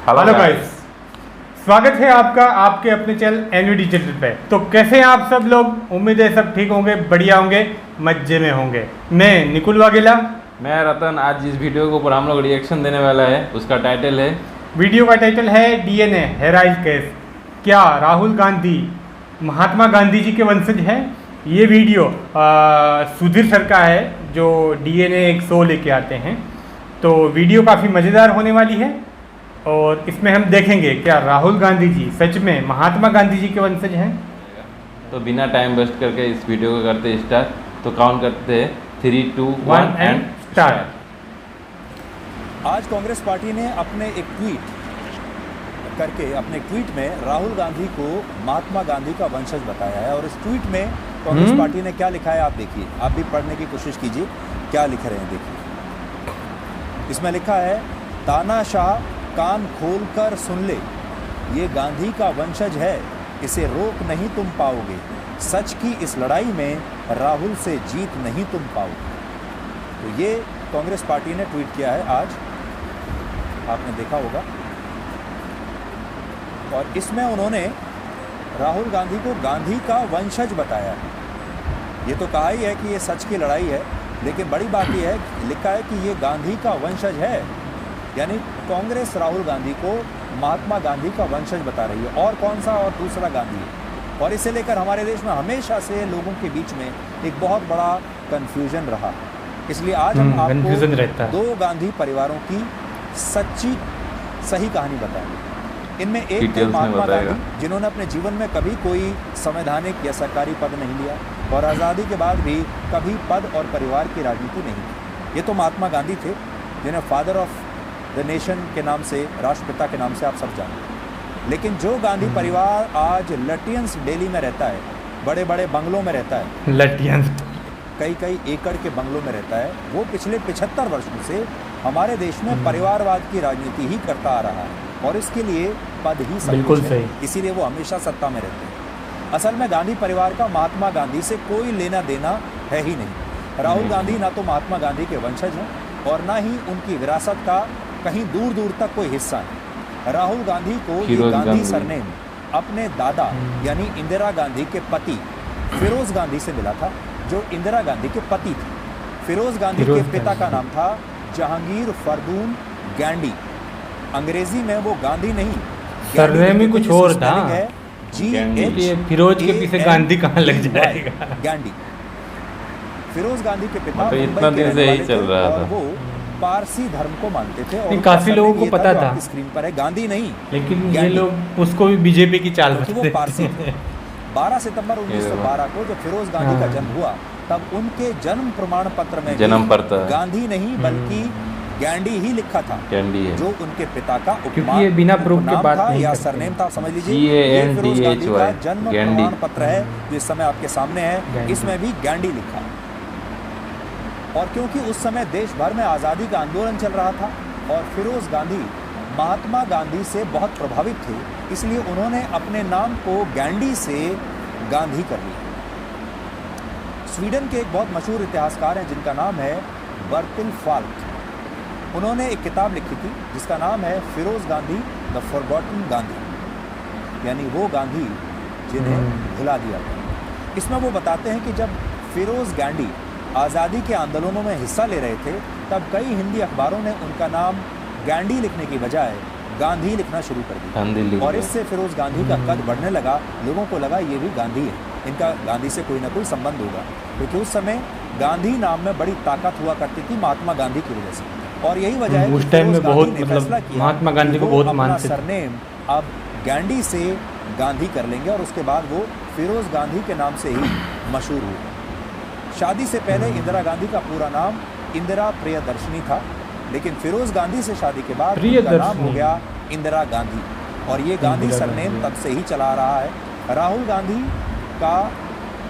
Hello guys, स्वागत है आपका आपके अपने चैनल एनवी डिजिटल पे। तो कैसे हैं आप सब लोग? उम्मीद है सब ठीक होंगे, बढ़िया होंगे, मजे में होंगे। मैं निकुल वाघेला। मैं रतन। आज जिस वीडियो के ऊपर हम लोग रिएक्शन देने वाला है उसका टाइटल है, वीडियो का टाइटल है डीएनए हेराइज केस। क्या राहुल गांधी महात्मा गांधी जी के वंशज हैं? ये वीडियो सुधीर सर का है जो डीएनए एक शो लेके आते हैं। तो वीडियो काफ़ी मज़ेदार होने वाली है और इसमें हम देखेंगे क्या राहुल गांधी जी सच में महात्मा गांधी जी के वंशज हैं। तो बिना टाइम वेस्ट करके इस वीडियो को करते स्टार्ट। तो काउंट करते हैं 3, 2, 1 एंड स्टार्ट। आज कांग्रेस पार्टी ने अपने एक ट्वीट करके अपने ट्वीट में राहुल गांधी को महात्मा गांधी का वंशज बताया है। और इस ट्वीट में कांग्रेस पार्टी ने क्या लिखा है आप देखिए, आप भी पढ़ने की कोशिश कीजिए क्या लिख रहे हैं। देखिए, इसमें लिखा है, तानाशाह कान खोलकर सुन ले, ये गांधी का वंशज है, इसे रोक नहीं तुम पाओगे, सच की इस लड़ाई में राहुल से जीत नहीं तुम पाओगे। तो ये कांग्रेस पार्टी ने ट्वीट किया है आज, आपने देखा होगा। और इसमें उन्होंने राहुल गांधी को गांधी का वंशज बताया है। ये तो कहा ही है कि ये सच की लड़ाई है, लेकिन बड़ी बात यह है, लिखा है कि ये गांधी का वंशज है, यानी कांग्रेस राहुल गांधी को महात्मा गांधी का वंशज बता रही है। और कौन सा और दूसरा गांधी है। और इसे लेकर हमारे देश में हमेशा से लोगों के बीच में एक बहुत बड़ा कंफ्यूजन रहा। इसलिए आज हम आपको दो गांधी परिवारों की सही कहानी बताएंगे। इनमें एक थे महात्मा गांधी, जिन्होंने अपने जीवन में कभी कोई संवैधानिक या सरकारी पद नहीं लिया और आज़ादी के बाद भी कभी पद और परिवार की राजनीति नहीं की। ये तो महात्मा गांधी थे, जिन्हें फादर ऑफ द नेशन के नाम से, राष्ट्रपिता के नाम से आप सब जानते हैं। लेकिन जो गांधी परिवार आज लटियंस दिल्ली में रहता है, बड़े बड़े बंगलों में रहता है, लटियंस कई एकड़ के बंगलों में रहता है, वो पिछले 75 वर्षों से हमारे देश में परिवारवाद की राजनीति ही करता आ रहा है और इसके लिए पद ही सब बिल्कुल है, इसीलिए वो हमेशा सत्ता में रहते हैं। असल में गांधी परिवार का महात्मा गांधी से कोई लेना देना है ही नहीं। राहुल गांधी ना तो महात्मा गांधी के वंशज हैं और ना ही उनकी विरासत का कहीं दूर दूर तक कोई हिस्सा है। राहुल गांधी को ये गांधी सरनेम अपने दादा यानी इंदिरा गांधी के पति फिरोज गांधी से मिला था, जो इंदिरा गांधी के पति थे। फिरोज गांधी के पिता का नाम था जहांगीर फरदून गांधी। अंग्रेजी में वो गांधी नहीं, सरनेम ही कुछ और था। फिरोज के पीछे गांधी कहाँ लग जाएगा। गांधी फिरोज गांधी के पिता तो इतना दिन से ही चल रहा था। वो पारसी धर्म को मानते थे और काफी लोगों को पता था। स्क्रीन पर है गांधी नहीं, लेकिन ये लोग उसको भी बीजेपी की चाल वो पारसी थे। 12 सितंबर 1912 को जब फिरोज गांधी का जन्म हुआ, तब उनके जन्म प्रमाण पत्र में गांधी नहीं बल्कि गांधी ही लिखा था, जो उनके पिता का उपनाम ये बिना प्रूफ के बात था या सरनेम था, समझ लीजिए। ये फिरोज गांधी का जन्म प्रमाण पत्र है जो इस समय आपके सामने है, इसमें भी गांधी लिखा। और क्योंकि उस समय देश भर में आज़ादी का आंदोलन चल रहा था और फिरोज गांधी महात्मा गांधी से बहुत प्रभावित थे, इसलिए उन्होंने अपने नाम को गांधी से गांधी कर लिया। स्वीडन के एक बहुत मशहूर इतिहासकार हैं जिनका नाम है बर्टिल फाल्क। उन्होंने एक किताब लिखी थी जिसका नाम है फिरोज गांधी द फॉरगॉटन गांधी, यानी वो गांधी जिन्हें भुला दिया गया। इसमें वो बताते हैं कि जब फिरोज गांधी आज़ादी के आंदोलनों में हिस्सा ले रहे थे, तब कई हिंदी अखबारों ने उनका नाम गांधी लिखने की बजाय गांधी लिखना शुरू कर दिया और इससे फिरोज गांधी का कद बढ़ने लगा। लोगों को लगा ये भी गांधी है, इनका गांधी से कोई ना कोई संबंध होगा, क्योंकि उस समय गांधी नाम में बड़ी ताकत हुआ करती थी महात्मा गांधी की वजह से। और यही वजह है उस टाइम में बहुत महात्मा गांधी को बहुत मानते थे। सरनेम अब गांधी से गांधी कर लेंगे और उसके बाद वो फिरोज गांधी के नाम से ही मशहूर हुए। शादी से पहले इंदिरा गांधी का पूरा नाम इंदिरा प्रियदर्शनी था, लेकिन फिरोज गांधी से शादी के बाद उनका नाम हो गया इंदिरा गांधी और ये गांधी सरनेम तब से ही चला रहा है। राहुल गांधी का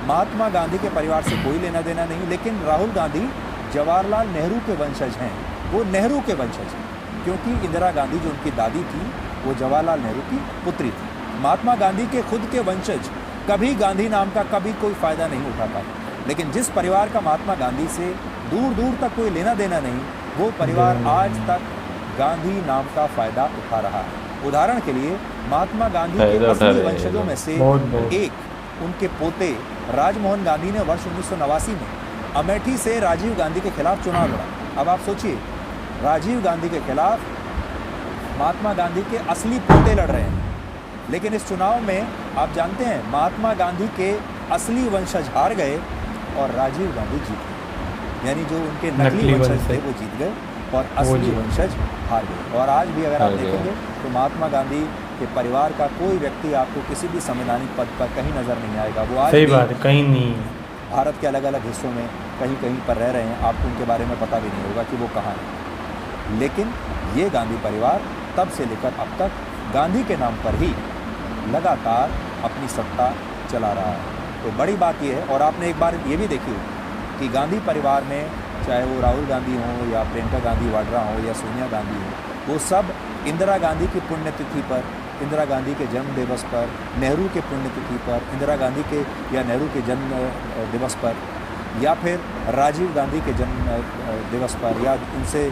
महात्मा गांधी के परिवार से कोई लेना देना नहीं, लेकिन राहुल गांधी जवाहरलाल नेहरू के वंशज हैं। वो नेहरू के वंशज हैं क्योंकि इंदिरा गांधी जो उनकी दादी थी वो जवाहरलाल नेहरू की पुत्री थी। महात्मा गांधी के खुद के वंशज कभी गांधी नाम का कभी कोई फ़ायदा नहीं उठाता, लेकिन जिस परिवार का महात्मा गांधी से दूर दूर तक कोई लेना देना नहीं, वो परिवार आज तक गांधी नाम का फ़ायदा उठा रहा है। उदाहरण के लिए महात्मा गांधी के असली वंशजों में से एक उनके पोते राजमोहन गांधी ने वर्ष 1989 में अमेठी से राजीव गांधी के खिलाफ चुनाव लड़ा। अब आप सोचिए, राजीव गांधी के खिलाफ महात्मा गांधी के असली पोते लड़ रहे हैं, लेकिन इस चुनाव में आप जानते हैं महात्मा गांधी के असली वंशज हार गए और राजीव गांधी जीत गए। यानी जो उनके नकली वंशज थे वो जीत गए और असली वंशज हार गए। और आज भी अगर आप देखेंगे तो महात्मा गांधी के परिवार का कोई व्यक्ति आपको किसी भी संवैधानिक पद पर कहीं नजर नहीं आएगा। वो आज सही बात है, कहीं नहीं। भारत के अलग अलग हिस्सों में कहीं कहीं पर रह रहे हैं, आपको उनके बारे में पता भी नहीं होगा कि वो कहाँ हैं। लेकिन ये गांधी परिवार तब से लेकर अब तक गांधी के नाम पर ही लगातार अपनी सत्ता चला रहा है। तो बड़ी बात यह है, और आपने एक बार ये भी देखी कि गांधी परिवार में चाहे वो राहुल गांधी हो या प्रियंका गांधी वाड्रा हो या सोनिया गांधी हो, वो सब इंदिरा गांधी की पुण्यतिथि पर, इंदिरा गांधी के जन्म दिवस पर, नेहरू के पुण्यतिथि पर, इंदिरा गांधी के या नेहरू के जन्म दिवस पर, या फिर राजीव गांधी के जन्म दिवस पर, या उनसे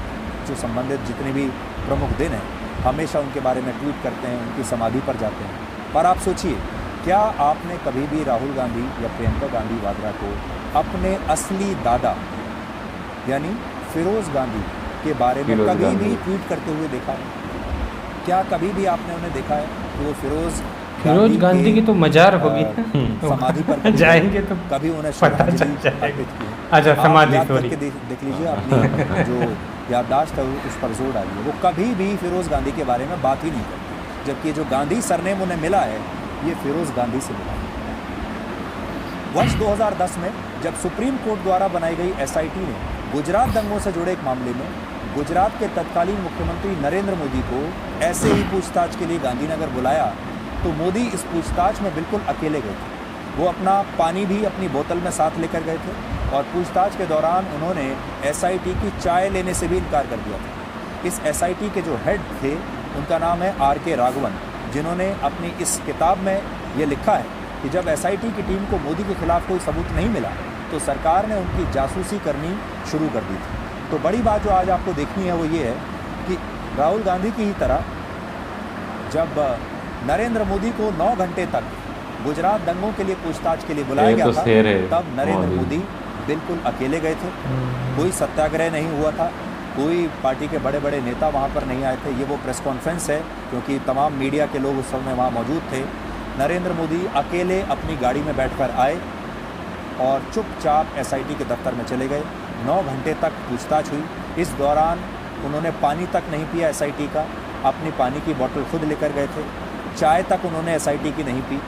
जो संबंधित जितने भी प्रमुख दिन हैं, हमेशा उनके बारे में ट्वीट करते हैं, उनकी समाधि पर जाते हैं। पर आप सोचिए, क्या आपने कभी भी राहुल गांधी या प्रियंका गांधी वाड्रा को अपने असली दादा यानी फिरोज गांधी के बारे में कभी भी ट्वीट करते हुए देखा है? क्या कभी भी आपने उन्हें देखा है कि वो फिरोज गांधी की तो मजार होगी समाधि पर जाएंगे तो कभी उन्हें श्रद्धांजलि अर्पित की? अच्छा, समाधि देख लीजिए, अपनी जो याददाश्त है उस पर जोर डालिए। वो कभी भी फिरोज गांधी के बारे में बात ही नहीं करते, जबकि जो गांधी सरनेम उन्हें मिला है ये फिरोज गांधी से मिला। वर्ष 2010 में जब सुप्रीम कोर्ट द्वारा बनाई गई एसआईटी ने गुजरात दंगों से जुड़े एक मामले में गुजरात के तत्कालीन मुख्यमंत्री नरेंद्र मोदी को ऐसे ही पूछताछ के लिए गांधीनगर बुलाया, तो मोदी इस पूछताछ में बिल्कुल अकेले गए थे। वो अपना पानी भी अपनी बोतल में साथ लेकर गए थे और पूछताछ के दौरान उन्होंने एसआईटी की चाय लेने से भी इनकार कर दिया था। इस एसआईटी के जो हेड थे उनका नाम है आर.के. राघवन, जिन्होंने अपनी इस किताब में ये लिखा है कि जब एसआईटी की टीम को मोदी के खिलाफ कोई सबूत नहीं मिला तो सरकार ने उनकी जासूसी करनी शुरू कर दी थी। तो बड़ी बात जो आज आपको देखनी है वो ये है कि राहुल गांधी की ही तरह जब नरेंद्र मोदी को 9 घंटे तक गुजरात दंगों के लिए पूछताछ के लिए बुलाया गया था, तब नरेंद्र मोदी बिल्कुल अकेले गए थे। कोई सत्याग्रह नहीं हुआ था, कोई पार्टी के बड़े बड़े नेता वहाँ पर नहीं आए थे। ये वो प्रेस कॉन्फ्रेंस है क्योंकि तमाम मीडिया के लोग उस समय वहाँ मौजूद थे। नरेंद्र मोदी अकेले अपनी गाड़ी में बैठकर आए और चुपचाप एसआईटी के दफ्तर में चले गए। 9 घंटे तक पूछताछ हुई। इस दौरान उन्होंने पानी तक नहीं पिया एसआईटी का, अपनी पानी की बोतल खुद लेकर गए थे। चाय तक उन्होंने एसआईटी की नहीं पी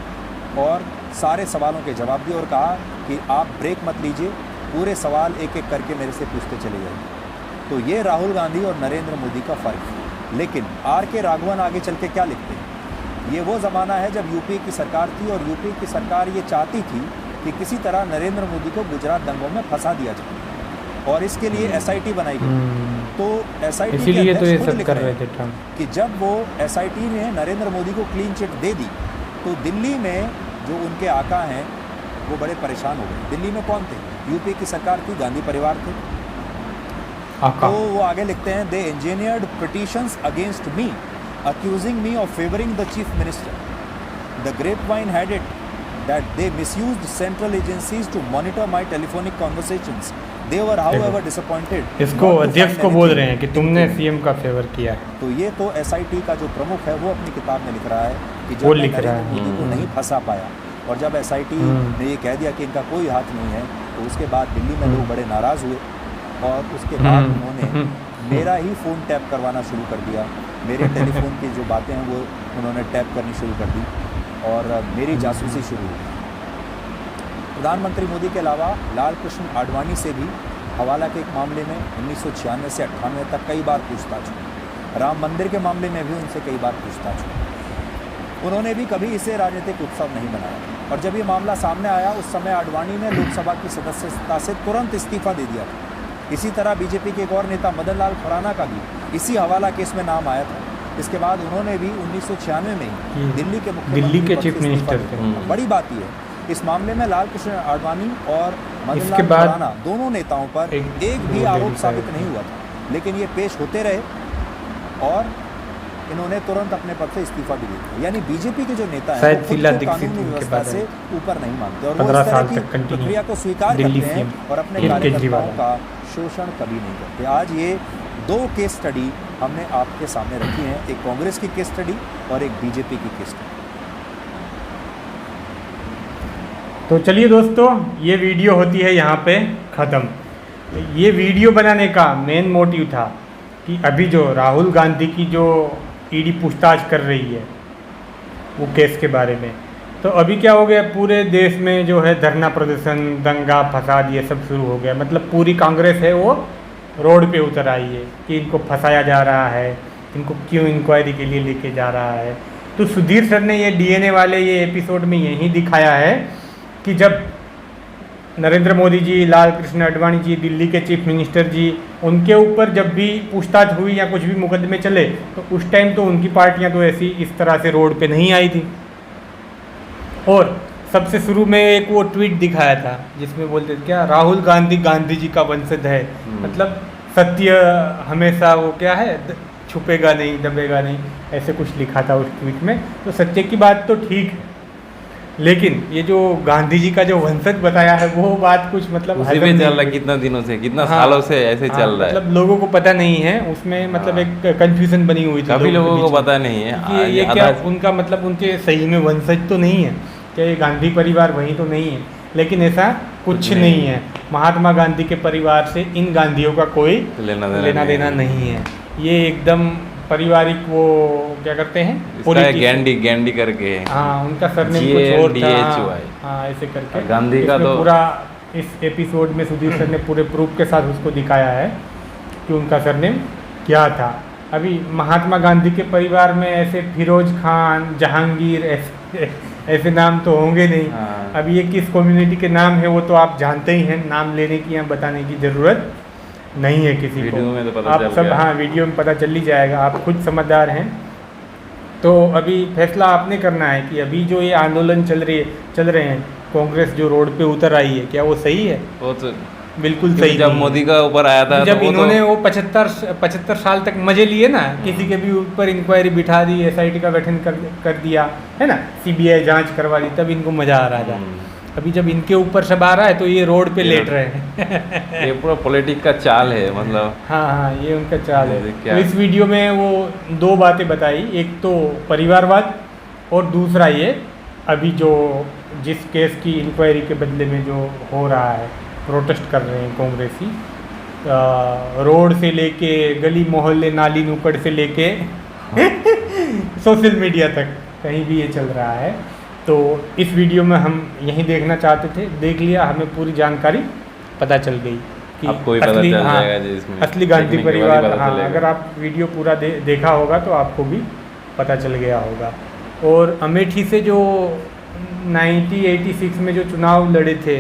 और सारे सवालों के जवाब दिए और कहा कि आप ब्रेक मत लीजिए, पूरे सवाल एक एक करके मेरे से पूछते चले जाइए। तो ये राहुल गांधी और नरेंद्र मोदी का फ़र्क है। लेकिन आर.के. राघवन आगे चल के क्या लिखते हैं, ये वो ज़माना है जब यूपी की सरकार थी और यूपी की सरकार ये चाहती थी कि किसी तरह नरेंद्र मोदी को गुजरात दंगों में फंसा दिया जाए और इसके लिए एसआईटी बनाई गई। तो एसआईटी इसीलिए तो ये सब कर रहे थे कि जब वो एसआईटी ने नरेंद्र मोदी को क्लीन चिट दे दी तो दिल्ली में जो उनके आका हैं वो बड़े परेशान हो गए। दिल्ली में कौन थे? यूपी की सरकार थी, गांधी परिवार थे। तो वो आगे लिखते हैं, they engineered petitions against me accusing me of favoring the chief minister. The grapevine had it that they misused central agencies to monitor my telephonic conversations. They were however disappointed. इसको अध्यक्ष को बोल रहे हैं कि तुमने सीएम का favour किया है। तो ये तो एसआईटी का जो प्रमुख है वो अपनी किताब में लिख रहा है कि जब नरेंद्र मोदी को नहीं फंसा पाया और जब एसआईटी ने ये कह दिया कि इनका कोई हाथ नहीं है, तो उसके बाद दिल्ली में लोग बड़े नाराज़ हुए और उसके बाद उन्होंने मेरा ही फ़ोन टैप करवाना शुरू कर दिया। मेरे टेलीफोन की जो बातें हैं वो उन्होंने टैप करनी शुरू कर दी और मेरी जासूसी शुरू हुई। प्रधानमंत्री मोदी के अलावा लाल कृष्ण आडवाणी से भी हवाला के एक मामले में 1996 से 98 तक कई बार पूछताछ हुई। राम मंदिर के मामले में भी उनसे कई बार पूछताछ हुई। उन्होंने भी कभी इसे राजनीतिक उत्सव नहीं बनाया और जब ये मामला सामने आया उस समय आडवाणी ने लोकसभा की सदस्यता से तुरंत इस्तीफा दे दिया था। इसी तरह बीजेपी के एक और नेता मदन लाल खुराना का भी इसी हवाला केस में नाम आया था। इसके बाद उन्होंने भी 1996 में दिल्ली के चीफ मिनिस्टर थे। बड़ी बात यह है इस मामले में लाल कृष्ण आडवाणी और मदन लाल खुराना दोनों नेताओं पर एक भी आरोप साबित नहीं हुआ था, लेकिन ये पेश होते रहे और इन्होंने तुरंत अपने पद से इस्तीफा भी दे दिया। यानी बीजेपी के जो नेता हैं शायद वो खुद शीला को दीक्षित कानूनी उनके व्यवस्था बाद से ऊपर नहीं मानते और वो 15 इस तरह साल की तक कंटिन्यू प्रक्रिया को स्वीकार दिल्ली करते हैं सीएम और अपने फिर कार्यकर्ताओं केजरीवाल का शोषण कभी नहीं करते। आज ये 2 केस स्टडी हमने आपके सामने रखी हैं, एक कांग्रेस की केस स्टडी और एक बीजेपी की केस स्टडी। तो चलिए दोस्तों, ये वीडियो होती है यहाँ पे ख़त्म। ये वीडियो बनाने का मेन मोटिव था कि अभी जो राहुल गांधी की जो ईडी पूछताछ कर रही है वो केस के बारे में, तो अभी क्या हो गया, पूरे देश में जो है धरना प्रदर्शन, दंगा फसाद ये सब शुरू हो गया। मतलब पूरी कांग्रेस है वो रोड पे उतर आई है कि इनको फंसाया जा रहा है, इनको क्यों इंक्वायरी के लिए लेके जा रहा है। तो सुधीर सर ने ये डीएनए वाले ये एपिसोड में यही दिखाया है कि जब नरेंद्र मोदी जी, लाल कृष्ण आडवाणी जी, दिल्ली के चीफ मिनिस्टर जी, उनके ऊपर जब भी पूछताछ हुई या कुछ भी मुकदमे चले तो उस टाइम तो उनकी पार्टियां तो ऐसी इस तरह से रोड पे नहीं आई थी। और सबसे शुरू में एक वो ट्वीट दिखाया था जिसमें बोलते थे क्या, राहुल गांधी गांधी जी का वंशज है, मतलब सत्य हमेशा वो क्या है छुपेगा नहीं, दबेगा नहीं, ऐसे कुछ लिखा था उस ट्वीट में। तो सत्य की बात तो ठीक है, लेकिन ये जो गांधी जी का जो वंशज बताया है वो बात कुछ मतलब उसी पे चल रहा है कितना दिनों से, कितना सालों से ऐसे चल रहा है। मतलब लोगों को पता नहीं है उसमें, मतलब एक कंफ्यूजन बनी हुई थी, काफी लोगों को पता नहीं है कि ये क्या उनका मतलब उनके सही में वंशज तो नहीं है क्या, ये गांधी परिवार वही तो नहीं है। लेकिन ऐसा कुछ नहीं है, महात्मा गांधी के परिवार से इन गांधियों का कोई लेना देना नहीं है। ये एकदम पारिवारिक वो क्या करते हैं, गैंडी करके, हाँ उनका सरनेम कुछ और था, हाँ ऐसे करके गांधी का तो पूरा इस एपिसोड में सुधीर सर ने पूरे प्रूफ के साथ उसको दिखाया है कि उनका सरनेम क्या था। अभी महात्मा गांधी के परिवार में ऐसे फिरोज खान, जहांगीर ऐसे नाम तो होंगे नहीं। हाँ। अब ये किस कम्युनिटी के नाम है वो तो आप जानते ही हैं, नाम लेने की या बताने की ज़रूरत नहीं है किसी को, में तो पता आप चल सब गया। हाँ वीडियो में पता चल ही जाएगा, आप खुद समझदार हैं। तो अभी फैसला आपने करना है कि अभी जो ये आंदोलन चल रहे हैं, कांग्रेस जो रोड पे उतर आई है, क्या वो सही है? वो तो बिल्कुल सही जब नहीं मोदी का ऊपर आया था जब तो इन्होंने वो 75 साल तक मजे लिए ना, किसी के भी ऊपर इंक्वायरी बिठा दी, एसआईटी का गठन कर दिया है ना, सीबीआई जांच करवा दी, तब इनको मजा आ रहा था। अभी जब इनके ऊपर सब आ रहा है तो ये रोड पे लेट रहे हैं। ये पूरा पॉलिटिक्स का चाल है, मतलब हाँ ये उनका चाल है। क्या? तो इस वीडियो में वो 2 बातें बताई, एक तो परिवारवाद और दूसरा ये अभी जो जिस केस की इंक्वायरी के बदले में जो हो रहा है, प्रोटेस्ट कर रहे हैं कांग्रेसी, रोड से लेके गली मोहल्ले नाली नुक्कड़ से लेके सोशल मीडिया तक कहीं भी ये चल रहा है। तो इस वीडियो में हम यही देखना चाहते थे, देख लिया, हमें पूरी जानकारी पता चल गई कि आपको भी पता चल जाएगा जिसमें असली गांधी परिवार। हाँ, चलेगा। अगर आप वीडियो पूरा देखा होगा तो आपको भी पता चल गया होगा। और अमेठी से जो 1986 में जो चुनाव लड़े थे,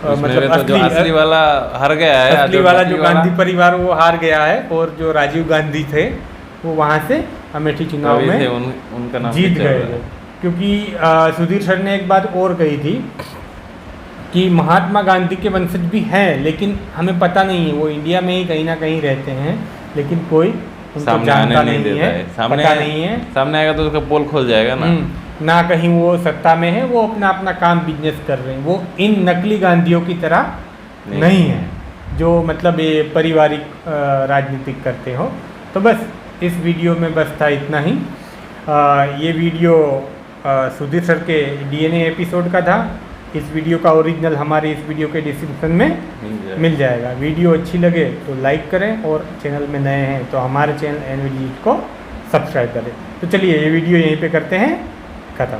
मतलब तो जो असली वाला हार गया है, असली वाला जो गांधी परिवार वो हार गया है, और जो राजीव गांधी थे वो वहाँ से अमेठी चुनाव में उनका नाम जीत गए। क्योंकि सुधीर सर ने एक बात और कही थी कि महात्मा गांधी के वंशज भी हैं, लेकिन हमें पता नहीं है, वो इंडिया में ही कहीं ना कहीं रहते हैं, लेकिन कोई उनको जानता नहीं है, पता नहीं है। सामने आएगा तो उसका पोल खोल जाएगा ना कहीं वो सत्ता में है, वो अपना काम बिजनेस कर रहे हैं, वो इन नकली गांधियों की तरह नहीं है जो मतलब ये पारिवारिक राजनीतिक करते हो। तो बस इस वीडियो में बस था इतना ही। ये वीडियो सुधीर सर के डीएनए एपिसोड का था। इस वीडियो का ओरिजिनल हमारे इस वीडियो के डिस्क्रिप्शन में मिल जाएगा। वीडियो अच्छी लगे तो लाइक करें, और चैनल में नए हैं तो हमारे चैनल एनवीडी को सब्सक्राइब करें। तो चलिए ये वीडियो यहीं पे करते हैं ख़त्म।